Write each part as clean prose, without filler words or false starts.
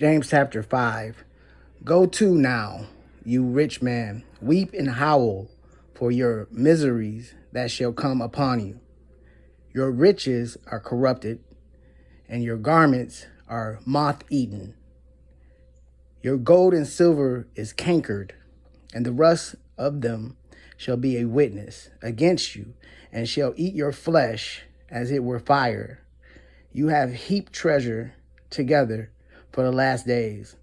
James chapter 5. Go to now, you rich man, weep and howl for your miseries that shall come upon you. Your riches are corrupted, and your garments are moth-eaten. Your gold and silver is cankered, and the rust of them shall be a witness against you, and shall eat your flesh as it were fire. You have heaped treasure together for the last days.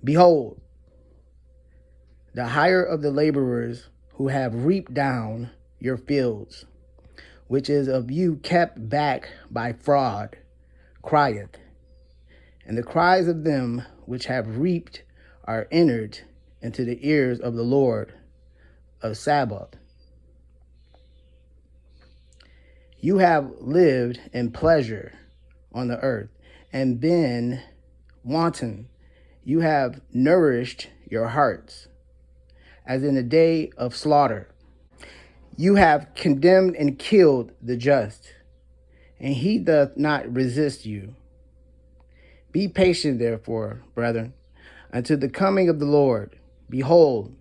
Behold, the hire of the laborers who have reaped down your fields, which is of you kept back by fraud, crieth. And the cries of them which have reaped are entered into the ears of the Lord of Sabaoth. You have lived in pleasure on the earth and been wanton. You have nourished your hearts as in the day of slaughter. You have condemned and killed the just, and he doth not resist you. Be patient, therefore, brethren, until the coming of the Lord. Behold,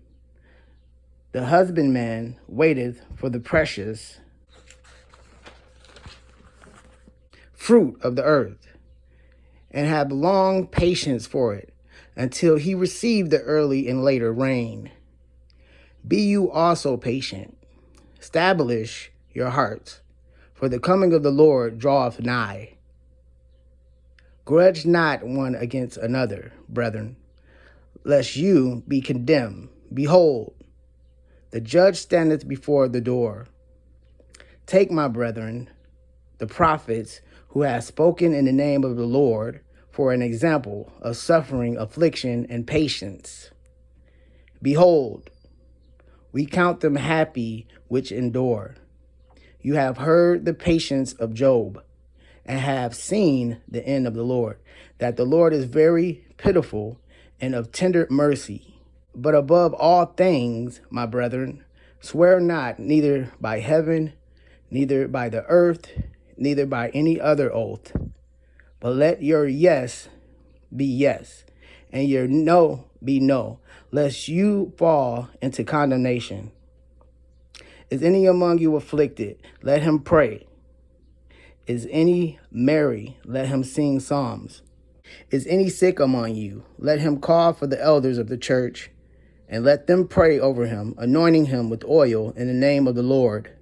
the husbandman waiteth for the precious fruit of the earth, and have long patience for it, until he receive the early and later rain. Be you also patient. Establish your hearts, for the coming of the Lord draweth nigh. Grudge not one against another, brethren, lest you be condemned. Behold, the judge standeth before the door. Take, my brethren, the prophets who have spoken in the name of the Lord, for an example of suffering, affliction, and patience. Behold, we count them happy which endure. You have heard the patience of Job, and have seen the end of the Lord, that the Lord is very pitiful and of tender mercy. But above all things, my brethren, swear not, neither by heaven, neither by the earth, neither by any other oath, but let your yes be yes, and your no be no, lest you fall into condemnation. Is any among you afflicted? Let him pray. Is any merry? Let him sing psalms. Is any sick among you? Let him call for the elders of the church, and let them pray over him, anointing him with oil in the name of the Lord.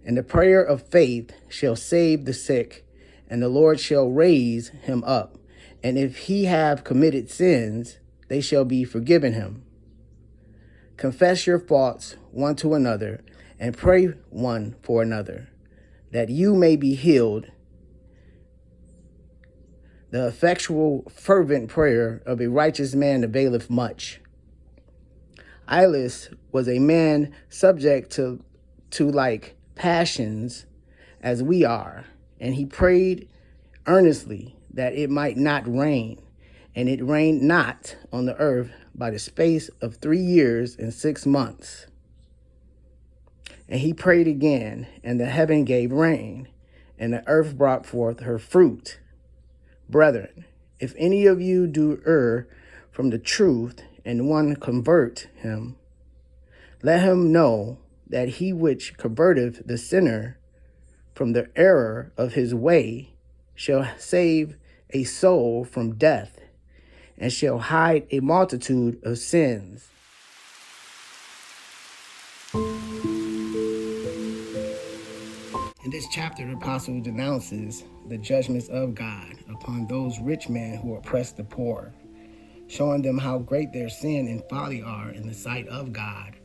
And the prayer of faith shall save the sick, and the Lord shall raise him up. And if he have committed sins, they shall be forgiven him. Confess your faults one to another, and pray one for another, that you may be healed. The effectual, fervent prayer of a righteous man availeth much. Ilus was a man subject to like passions as we are, and he prayed earnestly that it might not rain, and it rained not on the earth by the space of 3 years and 6 months. And he prayed again, and the heaven gave rain, and the earth brought forth her fruit. Brethren, if any of you do err from the truth, and one convert him, let him know that he which converteth the sinner from the error of his way shall save a soul from death, and shall hide a multitude of sins. In this chapter, the apostle denounces the judgments of God upon those rich men who oppress the poor, showing them how great their sin and folly are in the sight of God,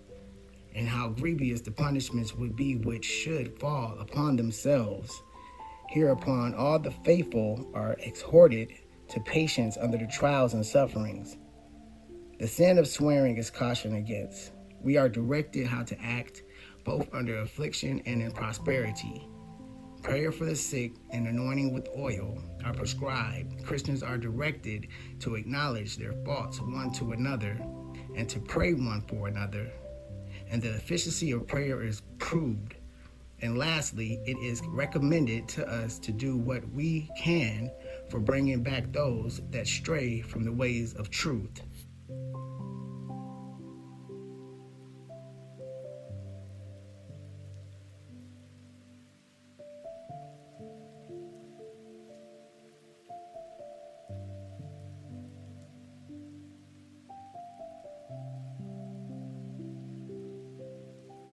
and how grievous the punishments would be which should fall upon themselves. Hereupon all the faithful are exhorted to patience under the trials and sufferings. The sin of swearing is cautioned against. We are directed how to act both under affliction and in prosperity. Prayer for the sick and anointing with oil are prescribed. Christians are directed to acknowledge their faults one to another and to pray one for another. And the efficiency of prayer is proved. And lastly, it is recommended to us to do what we can for bringing back those that stray from the ways of truth.